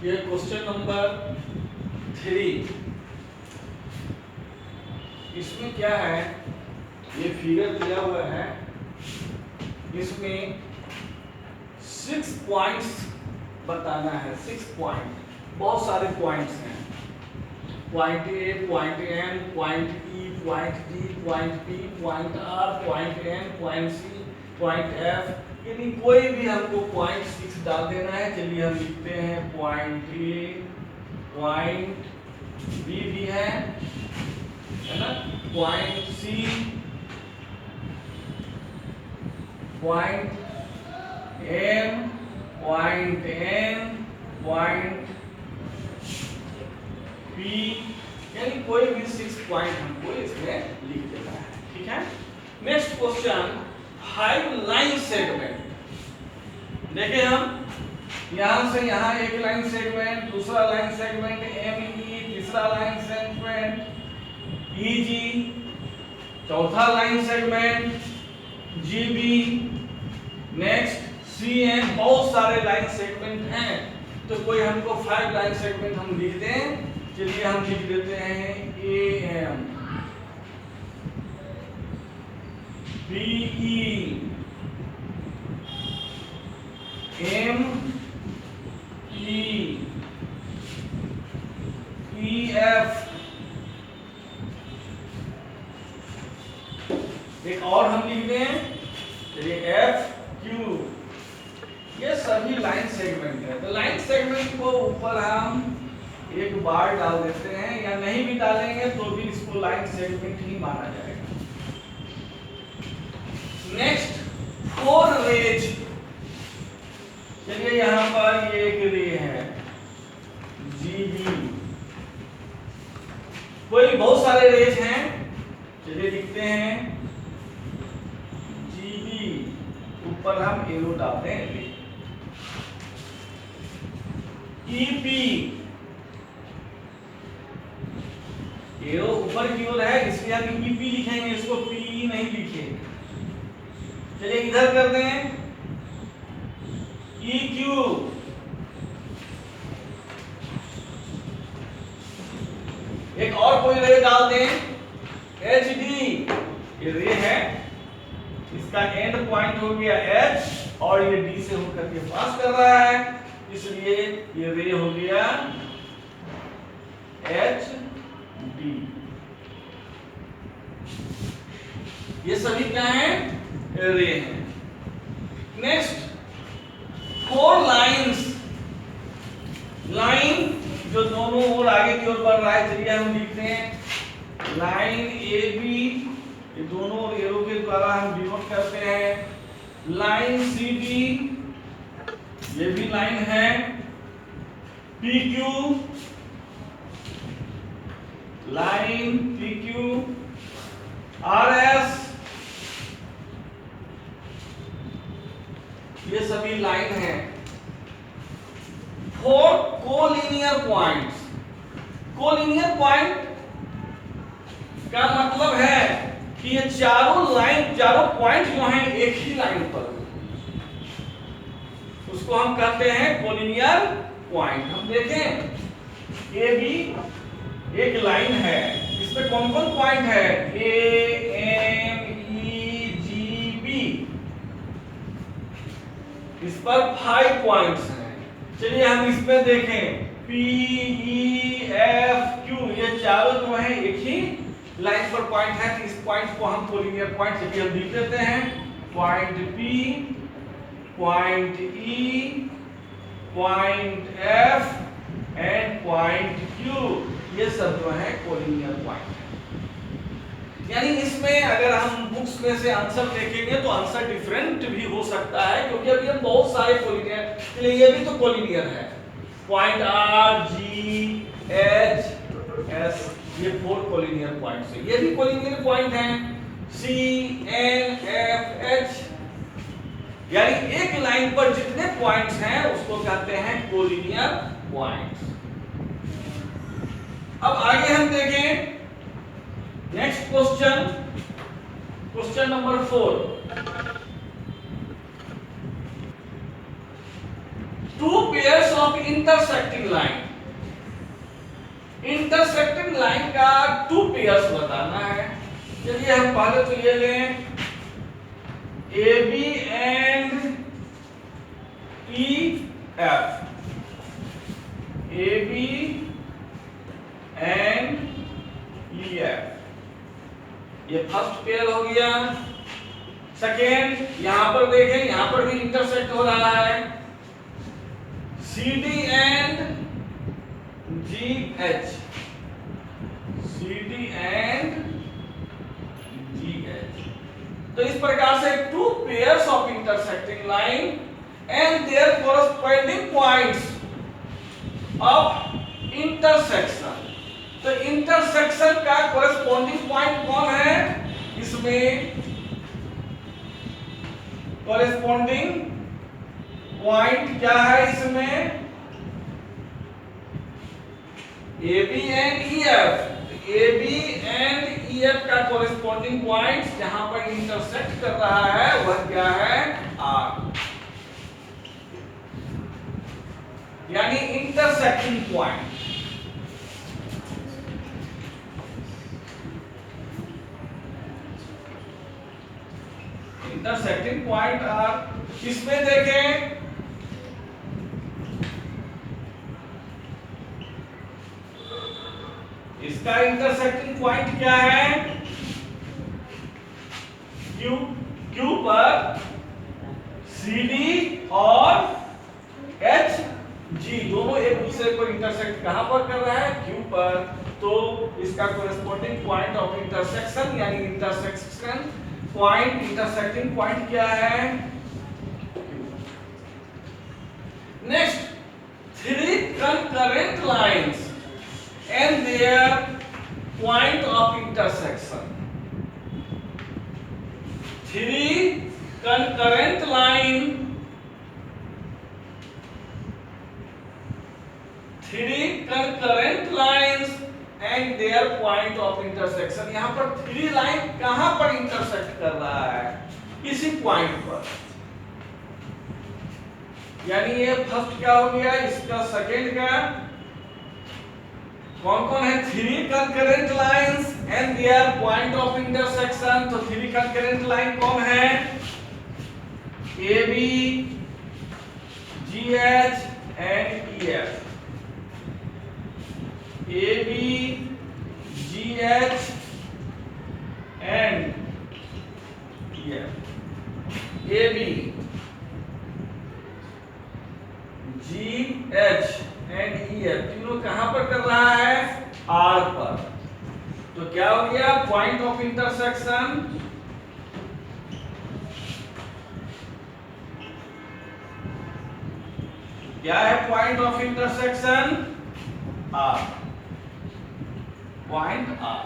ये question number 3। इसमें क्या है, ये फिगर दिया हुआ है, इसमें 6 पॉइंट्स बताना है। 6 पॉइंट, बहुत सारे पॉइंट्स हैं। Point A, point N, point E, point D, point P, point R, point N, point C, point F, यानी कोई भी हमको पॉइंट 6 डाल देना है। चलिए हम लिखते हैं पॉइंट ए, पॉइंट बी भी है ना, point C, point M, point N, point P, यानी कोई भी 6 पॉइंट हमको इसमें लिख देना है। ठीक है। Next question, 5 line segment. देखिए हम यहां से यहां एक लाइन सेगमेंट, दूसरा लाइन सेगमेंट एम ई, तीसरा लाइन सेगमेंट ई जी, चौथा line segment G B, next C N, बहुत सारे लाइन सेगमेंट हैं। तो कोई हमको 5 लाइन सेगमेंट हम लिख दें। चलिए हम लिख देते हैं A M, B E, M E, E F, एक और हम लिख दें, चलिए एफ क्यू। ये सभी लाइन सेगमेंट है। तो लाइन सेगमेंट को ऊपर हम एक बार डाल देते हैं, या नहीं भी डालेंगे तो भी इसको लाइन सेगमेंट ही माना जाएगा। Next 4 rays. चलिए यहां पर ये एक रे है जीबी, कोई बहुत सारे रेज हैं। चलिए लिखते हैं जीबी, ऊपर हम एरो डालते हैं ईपी, एरो ऊपर की ओर है इसलिए हम ईपी लिखेंगे, इसको पी नहीं लिखेंगे। चलिए इधर कर दें ई क्यू, एक और कोई रे डाल दें एच डी, ये रे है, इसका एंड पॉइंट हो गया एच और ये डी से होकर के पास कर रहा है, इसलिए ये रे हो गया एच डी। ये सभी क्या है, रे हैं। नेक्स्ट 4 लाइंस, लाइन जो दोनों ओर आगे की ओर बढ़ रहा है। चलिए हम लिखते हैं लाइन ए बी, ये दोनों एरो के द्वारा हम डिनोट करते हैं। लाइन सी बी, ये भी लाइन है। P Q, line P Q, R S, ये सभी लाइन है। 4 कोलिनियर पॉइंट्स। कोलिनियर पॉइंट का मतलब है कि ये चारों लाइन, चारों पॉइंट जो हैं एक ही लाइन पर, उसको हम कहते हैं कोलिनियर पॉइंट। हम देखें ए बी एक लाइन है, इसमें कौन कौन पॉइंट है, A M E G B, इस पर 5 पॉइंट्स हैं। चलिए हम इसमें देखें पी ई एफ क्यू, ये चारों जो है एक ही लाइन पर पॉइंट है। इस पॉइंट को हम कोलिनियर पॉइंट, चलिए हम लिख देते हैं point P, point E, point F and point Q, ये सब जो है कोलिनियर पॉइंट है। यानी इसमें अगर हम बुक्स में से आंसर देखेंगे तो आंसर डिफरेंट भी हो सकता है, क्योंकि अभी हम बहुत सारे कोलिनियर, इसलिए ये भी तो कोलिनियर है। Point R G H S, ये 4 कोलिनियर पॉइंट्स है, ये भी कोलिनियर पॉइंट हैं। सी एन एफ एच, यानी एक लाइन पर जितने पॉइंट्स हैं उसको कहते हैं कोलिनियर पॉइंट्स। अब आगे हम देखें next question, question number 4। 2 pairs of intersecting line. Intersecting line का 2 पेयर्स बताना है। चलिए हम पहले तो ये लें AB and EF, AB and EF, ये फर्स्ट पेयर हो गया। सेकेंड, यहां पर देखें, यहां पर भी इंटरसेक्ट हो रहा है CD and GH, CD and GH। तो इस प्रकार से 2 pairs of intersecting line and their corresponding points of intersection. तो इंटरसेक्शन का कोरस्पोंडिंग पॉइंट कौन है? इसमें कोरस्पोंडिंग पॉइंट क्या है? इसमें AB and EF। AB and EF का कोरस्पोंडिंग पॉइंट जहां पर इंटरसेक्ट कर रहा है वह क्या है? R, यानी intersecting point. Intersecting point R, इसमें देखें इसका इंटरसेक्टिंग पॉइंट क्या है? Q पर CD और HG दोनों एक दूसरे को इंटरसेक्ट कहां पर कर रहा है? Q पर। तो इसका कोरस्पोंडिंग पॉइंट ऑफ इंटरसेक्शन यानी इंटरसेक्शन पॉइंट, इंटरसेक्टिंग पॉइंट क्या है? Next, 3 concurrent lines and their point of intersection। 3 concurrent line, 3 concurrent lines and their point of intersection। यहां पर 3 लाइन कहां पर इंटरसेक्ट कर रहा है? इसी पॉइंट पर। यानी ये फर्स्ट क्या हो गया, इसका सेकंड का कौन कौन है? 3 concurrent lines and their point of intersection। तो 3 concurrent line कौन है? AB, GH and EF। AB, GH and EF। AB, GH and EF तीनों कहां पर कर रहा है? R पर। तो क्या हो गया? पॉइंट ऑफ इंटरसेक्शन क्या है? Point of intersection R, point R।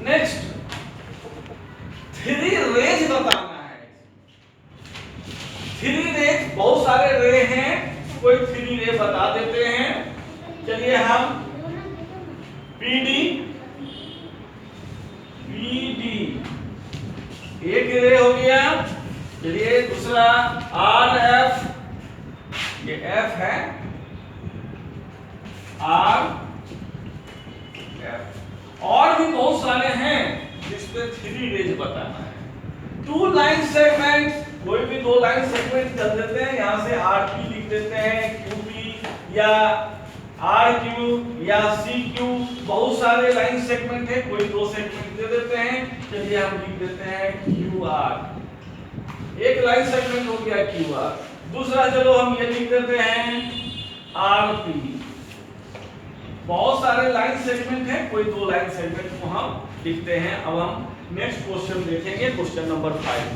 Next, 3 rays बताना है। 3 रेज, बहुत सारे रे हैं, कोई 3 रे बता देते हैं। चलिए हम PD एक रे हो गया। चलिए दूसरा RF, ये F है, R F। और भी बहुत सारे हैं जिसपे 3 रेज बताना है। 2 लाइन सेगमेंट, कोई भी 2 लाइन सेगमेंट कर देते हैं, यहां से RP लिख देते हैं, QP या RQ या CQ। बहुत सारे लाइन सेगमेंट है, कोई 2 सेगमेंट दे देते हैं। चलिए हम लिख देते हैं QR। एक लाइन सेगमेंट हो गया QR। दूसरा चलो हम ये लिख देते हैं RP। बहुत सारे लाइन सेगमेंट हैं, कोई 2 लाइन सेगमेंट को हम लिखते हैं। अब हम नेक्स्ट क्वेश्चन देखेंगे, क्वेश्चन नंबर 5।